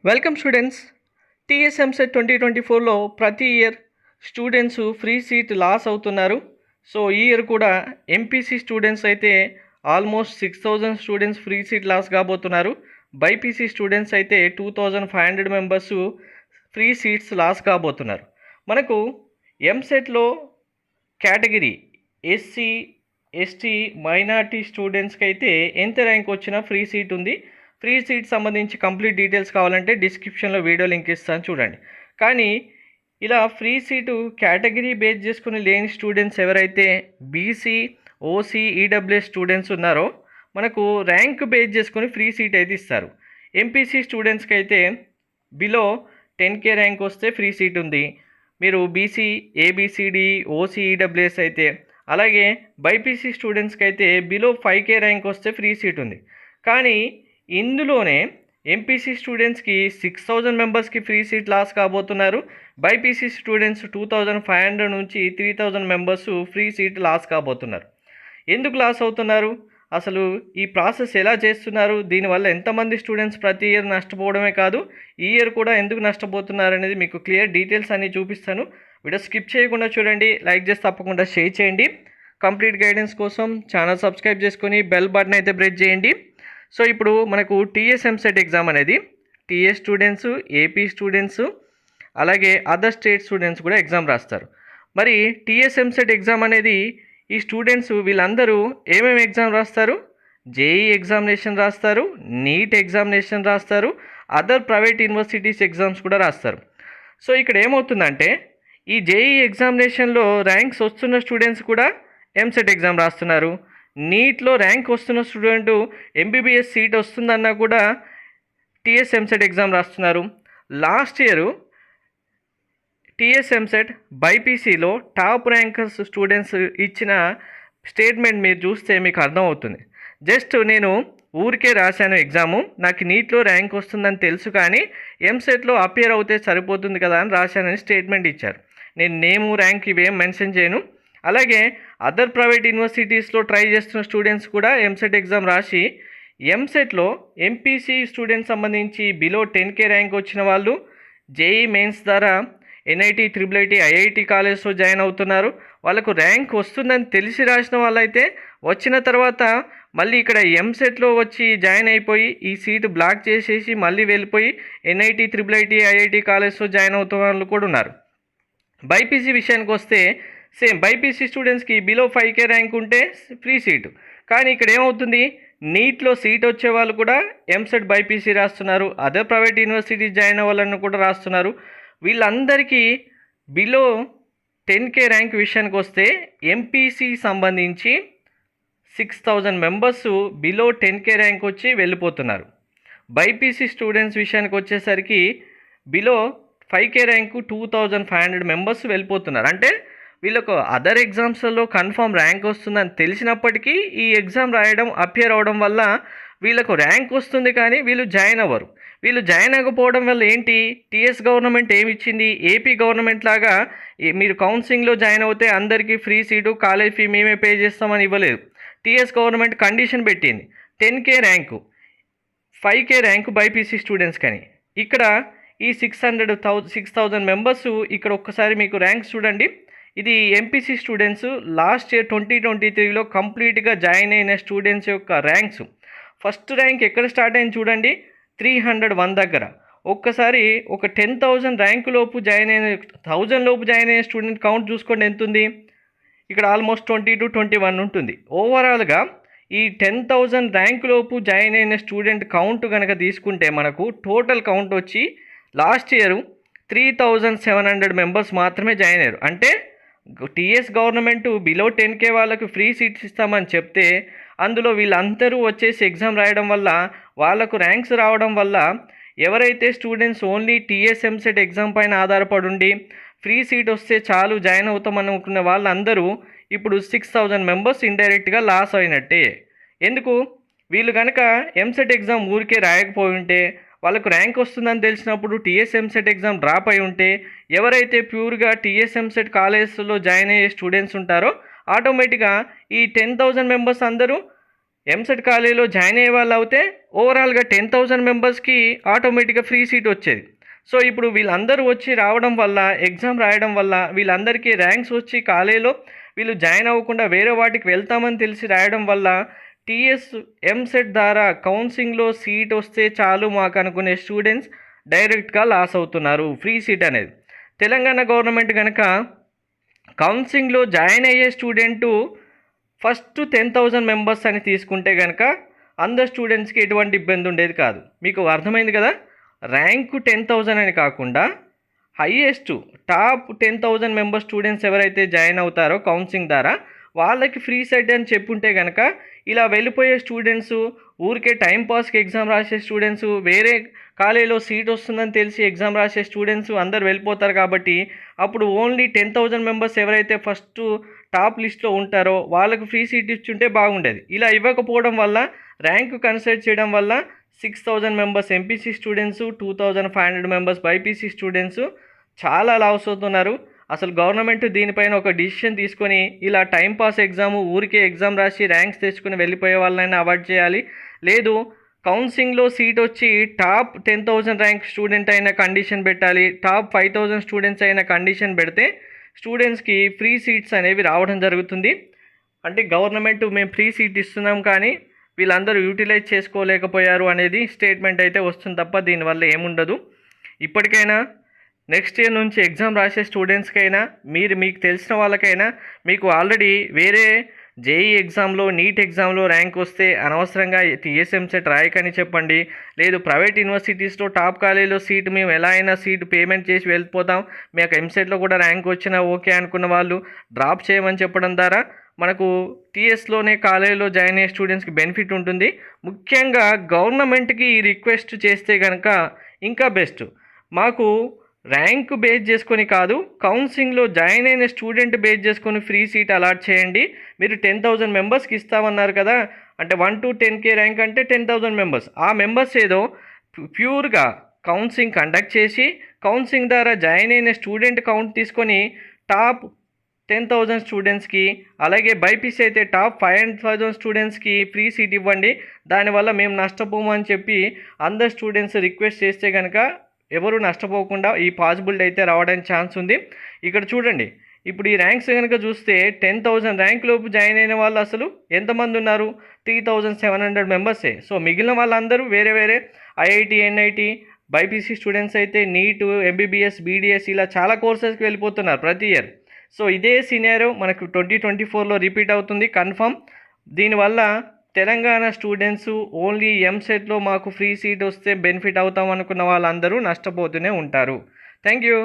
Welcome students. TS EAMCET 2024లో ప్రతి year students free seat loss అవుతున్నారు. సో ఈ ఇయర్ కూడా ఎంపీసీ స్టూడెంట్స్ అయితే almost 6,000 students free seat loss కాబోతున్నారు. బైపీసీ స్టూడెంట్స్ అయితే 2,500 మెంబర్స్ ఫ్రీ సీట్స్ లాస్ కాబోతున్నారు. మనకు ఎంసెట్లో కేటగిరీ ఎస్సీ, ఎస్టీ, మైనార్టీ స్టూడెంట్స్కి అయితే ఎంత ర్యాంక్ వచ్చినా ఫ్రీ సీట్ ఉంది. ఫ్రీ సీట్ సంబంధించి కంప్లీట్ డీటెయిల్స్ కావాలంటే డిస్క్రిప్షన్లో వీడియో లింక్ ఇస్తాను చూడండి. కానీ ఇలా ఫ్రీ సీటు కేటగిరీ బేస్ చేసుకుని లేని స్టూడెంట్స్ ఎవరైతే బీసీ, ఓసీ, ఈడబ్ల్యూఎస్ స్టూడెంట్స్ ఉన్నారో మనకు ర్యాంక్ బేస్ చేసుకుని ఫ్రీ సీట్ అయితే ఇస్తారు. ఎంపీసీ స్టూడెంట్స్కి అయితే బిలో 10K ర్యాంక్ వస్తే ఫ్రీ సీట్ ఉంది. మీరు బీసీ, ఏబిసిడి, ఓసీ, ఈడబ్ల్యూఎస్ అయితే, అలాగే బైపీసీ స్టూడెంట్స్కి అయితే బిలో 5K ర్యాంక్ వస్తే ఫ్రీ సీట్ ఉంది. కానీ ఇందులోనే ఎంపీసీ స్టూడెంట్స్కి 6,000 మెంబర్స్కి ఫ్రీ సీట్ లాస్ కాబోతున్నారు. బైపీసీ స్టూడెంట్స్ 2,500 నుంచి 3,000 మెంబర్స్ ఫ్రీ సీట్ లాస్ కాబోతున్నారు. ఎందుకు లాస్ అవుతున్నారు, అసలు ఈ ప్రాసెస్ ఎలా చేస్తున్నారు, దీనివల్ల ఎంతమంది స్టూడెంట్స్ ప్రతి ఇయర్ నష్టపోవడమే కాదు ఈ ఇయర్ కూడా ఎందుకు నష్టపోతున్నారు అనేది మీకు క్లియర్ డీటెయిల్స్ అన్నీ చూపిస్తాను. వీడియో స్కిప్ చేయకుండా చూడండి, లైక్ చేసి తప్పకుండా షేర్ చేయండి. కంప్లీట్ గైడెన్స్ కోసం ఛానల్ సబ్స్క్రైబ్ చేసుకొని బెల్ బటన్ అయితే ప్రెస్ చేయండి. సో ఇప్పుడు మనకు టీఎస్ఎంసెట్ ఎగ్జామ్ అనేది టీఎస్ స్టూడెంట్స్, ఏపీ స్టూడెంట్స్, అలాగే అదర్ స్టేట్ స్టూడెంట్స్ కూడా ఎగ్జామ్ రాస్తారు. మరి టీఎస్ఎంసెట్ ఎగ్జామ్ అనేది ఈ స్టూడెంట్స్ వీళ్ళందరూ ఏమేమి ఎగ్జామ్ రాస్తారు? జేఈ ఎగ్జామినేషన్ రాస్తారు, నీట్ ఎగ్జామినేషన్ రాస్తారు, అదర్ ప్రైవేట్ యూనివర్సిటీస్ ఎగ్జామ్స్ కూడా రాస్తారు. సో ఇక్కడ ఏమవుతుందంటే ఈ జేఈ ఎగ్జామినేషన్లో ర్యాంక్స్ వస్తున్న స్టూడెంట్స్ కూడా ఎంసెట్ ఎగ్జామ్ రాస్తున్నారు. నీట్లో ర్యాంక్ వస్తున్న స్టూడెంట్ ఎంబీబీఎస్ సీట్ వస్తుందన్నా కూడా టీఎస్ఎంసెట్ ఎగ్జామ్ రాస్తున్నారు. లాస్ట్ ఇయర్ టీఎస్ఎంసెట్ బైపీసీలో టాప్ ర్యాంకర్స్ స్టూడెంట్స్ ఇచ్చిన స్టేట్మెంట్ మీరు చూస్తే మీకు అర్థమవుతుంది. జస్ట్ నేను ఊరికే రాశాను ఎగ్జాము, నాకు నీట్లో ర్యాంక్ వస్తుందని తెలుసు, కానీ ఎంసెట్లో అపియర్ అవుతే సరిపోతుంది కదా అని రాశానని స్టేట్మెంట్ ఇచ్చారు. నేను నేము, ర్యాంక్ ఇవేం మెన్షన్ చేయను. అలాగే అదర్ ప్రైవేట్ యూనివర్సిటీస్లో ట్రై చేస్తున్న స్టూడెంట్స్ కూడా ఎంసెట్ ఎగ్జామ్ రాసి ఎంసెట్లో ఎంపీసీ స్టూడెంట్స్ సంబంధించి బిలో 10K ర్యాంక్ వచ్చిన వాళ్ళు జేఈ మెయిన్స్ ద్వారా ఎన్ఐటి, ట్రిపుల్ ఐఐటి కాలేజ్లో జాయిన్ అవుతున్నారు. వాళ్ళకు ర్యాంక్ వస్తుందని తెలిసి రాసిన వాళ్ళైతే వచ్చిన తర్వాత మళ్ళీ ఇక్కడ ఎంసెట్లో వచ్చి జాయిన్ అయిపోయి ఈ సీటు బ్లాక్ చేసేసి మళ్ళీ వెళ్ళిపోయి ఎన్ఐటి, ట్రిపుల్ ఐఐటి కాలేజ్లో జాయిన్ అవుతున్న వాళ్ళు కూడా ఉన్నారు. బైపీసీ విషయానికి వస్తే సేమ్ బైపీసీ స్టూడెంట్స్కి బిలో 5K ర్యాంక్ ఉంటే ఫ్రీ సీటు. కానీ ఇక్కడ ఏమవుతుంది, నీట్లో సీట్ వచ్చే వాళ్ళు కూడా ఎంసెట్ బైపీసీ రాస్తున్నారు, అదర్ ప్రైవేట్ యూనివర్సిటీ జాయిన్ అవ్వాలని కూడా రాస్తున్నారు. వీళ్ళందరికీ బిలో 10K ర్యాంక్ విషయానికి వస్తే ఎంపీసీ సంబంధించి 6,000 మెంబర్స్ బిలో 10K ర్యాంక్ వచ్చి వెళ్ళిపోతున్నారు. బైపీసీ స్టూడెంట్స్ విషయానికి వచ్చేసరికి బిలో 5K ర్యాంకు 2,500 మెంబర్స్ వెళ్ళిపోతున్నారు. అంటే వీళ్ళకు అదర్ ఎగ్జామ్స్లో కన్ఫర్మ్ ర్యాంక్ వస్తుందని తెలిసినప్పటికీ ఈ ఎగ్జామ్ రాయడం, అపియర్ అవడం వల్ల వీళ్ళకు ర్యాంక్ వస్తుంది కానీ వీళ్ళు జాయిన్ అవ్వరు. వీళ్ళు జాయిన్ అవ్వకపోవడం వల్ల ఏంటి, టీఎస్ గవర్నమెంట్ ఏమి ఇచ్చింది, ఏపీ గవర్నమెంట్ లాగా మీరు కౌన్సిలింగ్లో జాయిన్ అవుతే అందరికీ ఫ్రీ సీటు, కాలేజ్ ఫీ మేమే పే చేస్తామని ఇవ్వలేదు. టీఎస్ గవర్నమెంట్ కండిషన్ పెట్టింది 10K rank, 5K rank BiPC students కానీ. ఇక్కడ ఈ 6,000 మెంబర్స్ ఇక్కడ ఒక్కసారి మీకు ర్యాంక్స్ చూడండి. ఇది ఎంపీసీ స్టూడెంట్స్ లాస్ట్ ఇయర్ 2023లో కంప్లీట్గా జాయిన్ అయిన స్టూడెంట్స్ యొక్క ర్యాంక్స్. ఫస్ట్ ర్యాంక్ ఎక్కడ స్టార్ట్ అయింది చూడండి, 301 దగ్గర. ఒక్కసారి ఒక 10,000 ర్యాంకు లోపు జాయిన్ అయిన 1,000 లోపు జాయిన్ అయిన స్టూడెంట్ కౌంట్ చూసుకోండి ఎంత ఉంది. ఇక్కడ ఆల్మోస్ట్ 20 to 21 ఉంటుంది. ఓవరాల్గా ఈ 10,000 ర్యాంకు లోపు జాయిన్ అయిన స్టూడెంట్ కౌంట్ కనుక తీసుకుంటే మనకు టోటల్ కౌంట్ వచ్చి లాస్ట్ ఇయర్ 3,700 మెంబర్స్ మాత్రమే జాయిన్ అయ్యారు. అంటే టీఎస్ గవర్నమెంట్ బిలో 10K వాళ్ళకు ఫ్రీ సీట్స్ ఇస్తామని చెప్తే అందులో వీళ్ళందరూ వచ్చేసి ఎగ్జామ్ రాయడం వల్ల వాళ్ళకు ర్యాంక్స్ రావడం వల్ల ఎవరైతే స్టూడెంట్స్ ఓన్లీ టీఎస్ఎంసెట్ ఎగ్జామ్ పైన ఆధారపడి ఉండి ఫ్రీ సీట్ వస్తే చాలు జాయిన్ అవుతాం అనుకున్న వాళ్ళందరూ ఇప్పుడు 6,000 మెంబర్స్ ఇండైరెక్ట్గా లాస్ అయినట్టే. ఎందుకు, వీళ్ళు కనుక ఎంసెట్ ఎగ్జామ్ ఊరికే రాయకపోయి ఉంటే, వాళ్ళకు ర్యాంక్ వస్తుందని తెలిసినప్పుడు టీఎస్ఎంసెట్ ఎగ్జామ్ డ్రాప్ అయి ఉంటే, ఎవరైతే ప్యూర్గా టీఎస్ఎంసెట్ కాలేజ్లో జాయిన్ అయ్యే స్టూడెంట్స్ ఉంటారో ఆటోమేటిక్గా ఈ 10,000 మెంబర్స్ అందరూ ఎంసెట్ కాలేజీలో జాయిన్ అయ్యే వాళ్ళు అయితే ఓవరాల్గా 10,000 మెంబర్స్కి ఆటోమేటిక్గా ఫ్రీ సీట్ వచ్చేది. సో ఇప్పుడు వీళ్ళందరూ వచ్చి రావడం వల్ల, ఎగ్జామ్ రాయడం వల్ల వీళ్ళందరికీ ర్యాంక్స్ వచ్చి కాలేజీలో వీళ్ళు జాయిన్ అవ్వకుండా వేరే వాటికి వెళ్తామని తెలిసి రాయడం వల్ల టీఎస్ ఎంసెట్ ద్వారా కౌన్సిలింగ్లో సీట్ వస్తే చాలు మాకు అనుకునే స్టూడెంట్స్ డైరెక్ట్గా లాస్ అవుతున్నారు ఫ్రీ సీట్ అనేది. తెలంగాణ గవర్నమెంట్ కనుక కౌన్సిలింగ్లో జాయిన్ అయ్యే స్టూడెంటు ఫస్ట్ 10,000 మెంబర్స్ అని తీసుకుంటే కనుక అందరు స్టూడెంట్స్కి ఎటువంటి ఇబ్బంది ఉండేది కాదు. మీకు అర్థమైంది కదా. ర్యాంకు 10,000 అని కాకుండా హైయెస్ట్ టాప్ 10,000 మెంబర్ స్టూడెంట్స్ ఎవరైతే జాయిన్ అవుతారో కౌన్సిలింగ్ ద్వారా వాళ్ళకి ఫ్రీ సీట్ అని చెప్పుంటే కనుక ఇలా వెళ్ళిపోయే స్టూడెంట్స్, ఊరికే టైంపాస్కి ఎగ్జామ్ రాసే స్టూడెంట్స్, వేరే కాలేజీలో సీట్ వస్తుందని తెలిసి ఎగ్జామ్ రాసే స్టూడెంట్స్ అందరు వెళ్ళిపోతారు. కాబట్టి అప్పుడు ఓన్లీ 10,000 మెంబర్స్ ఎవరైతే ఫస్ట్ టాప్ లిస్ట్లో ఉంటారో వాళ్ళకు ఫ్రీ సీట్ ఇచ్చుంటే బాగుండేది. ఇలా ఇవ్వకపోవడం వల్ల, ర్యాంకు కన్సిడర్ చేయడం వల్ల 6,000 members MPC students, 2,500 members BiPC students చాలా లాస్ అవుతున్నారు. అసలు గవర్నమెంట్ దీనిపైన ఒక డిసిషన్ తీసుకొని ఇలా టైంపాస్ ఎగ్జామ్, ఊరికే ఎగ్జామ్ రాసి ర్యాంక్స్ తెచ్చుకుని వెళ్ళిపోయే వాళ్ళైనా అవాయిడ్ చేయాలి. లేదు, కౌన్సిలింగ్లో సీట్ వచ్చి టాప్ 10,000 ర్యాంక్ స్టూడెంట్ అయిన కండిషన్ పెట్టాలి. టాప్ 5,000 స్టూడెంట్స్ అయిన కండిషన్ పెడితే స్టూడెంట్స్కి ఫ్రీ సీట్స్ అనేవి రావడం జరుగుతుంది. అంటే గవర్నమెంట్ మేము ఫ్రీ సీట్ ఇస్తున్నాం కానీ వీళ్ళందరూ యూటిలైజ్ చేసుకోలేకపోయారు అనేది స్టేట్మెంట్ అయితే వస్తుంది తప్ప దీనివల్ల ఏముండదు. ఇప్పటికైనా నెక్స్ట్ ఇయర్ నుంచి ఎగ్జామ్ రాసే స్టూడెంట్స్కైనా, మీకు తెలిసిన వాళ్ళకైనా, మీకు ఆల్రెడీ వేరే జేఈ ఎగ్జామ్లో, నీట్ ఎగ్జామ్లో ర్యాంక్ వస్తే అనవసరంగా టీఎస్ఎంసెట్ రాయకని చెప్పండి. లేదు, ప్రైవేట్ యూనివర్సిటీస్లో టాప్ కాలేజీలో సీట్ మేము ఎలా అయినా సీట్ పేమెంట్ చేసి వెళ్ళిపోతాం, మీకు ఎంసెట్లో కూడా ర్యాంక్ వచ్చినా ఓకే అనుకున్న వాళ్ళు డ్రాప్ చేయమని చెప్పడం ద్వారా మనకు టీఎస్లోనే కాలేజీలో జాయిన్ అయ్యే స్టూడెంట్స్కి బెనిఫిట్ ఉంటుంది. ముఖ్యంగా గవర్నమెంట్కి ఈ రిక్వెస్ట్ చేస్తే కనుక ఇంకా బెస్ట్. మాకు ర్యాంక్ బేస్ చేసుకొని కాదు, కౌన్సిలింగ్లో జాయిన్ అయిన స్టూడెంట్ బేస్ చేసుకొని ఫ్రీ సీట్ అలాట్ చేయండి. మీరు 10,000 మెంబర్స్కి ఇస్తామన్నారు కదా, అంటే 1 to 10K ర్యాంక్ అంటే 10,000 మెంబర్స్. ఆ మెంబర్స్ ఏదో ప్యూర్గా కౌన్సిలింగ్ కండక్ట్ చేసి కౌన్సిలింగ్ ద్వారా జాయిన్ అయిన స్టూడెంట్ కౌంట్ తీసుకొని టాప్ 10,000 స్టూడెంట్స్కి, అలాగే బైపీసీ అయితే టాప్ 5,000 స్టూడెంట్స్కి ఫ్రీ సీట్ ఇవ్వండి. దానివల్ల మేము నష్టపోము అని చెప్పి అందరు స్టూడెంట్స్ రిక్వెస్ట్ చేస్తే కనుక ఎవరు నష్టపోకుండా ఈ పాసిబిలిటీ అయితే రావడానికి ఛాన్స్ ఉంది. ఇక్కడ చూడండి, ఇప్పుడు ఈ ర్యాంక్స్ కనుక చూస్తే 10,000 ర్యాంక్ లోపు జాయిన్ అయిన వాళ్ళు అసలు ఎంతమంది ఉన్నారు? 3,700 మెంబర్సే. సో మిగిలిన వాళ్ళందరూ వేరే వేరే ఐఐటి, ఎన్ఐటి, బైపీసీ స్టూడెంట్స్ అయితే నీట్, ఎంబీబీఎస్, బీడీఎస్ ఇలా చాలా కోర్సెస్కి వెళ్ళిపోతున్నారు ప్రతి ఇయర్. సో ఇదే సినారియో మనకు 2024లో రిపీట్ అవుతుంది కన్ఫర్మ్. దీనివల్ల తెలంగాణ స్టూడెంట్స్ ఓన్లీ ఎంసెట్లో మాకు ఫ్రీ సీట్ వస్తే బెనిఫిట్ అవుతాం అనుకున్న వాళ్ళందరూ నష్టపోతూనే ఉంటారు. Thank you.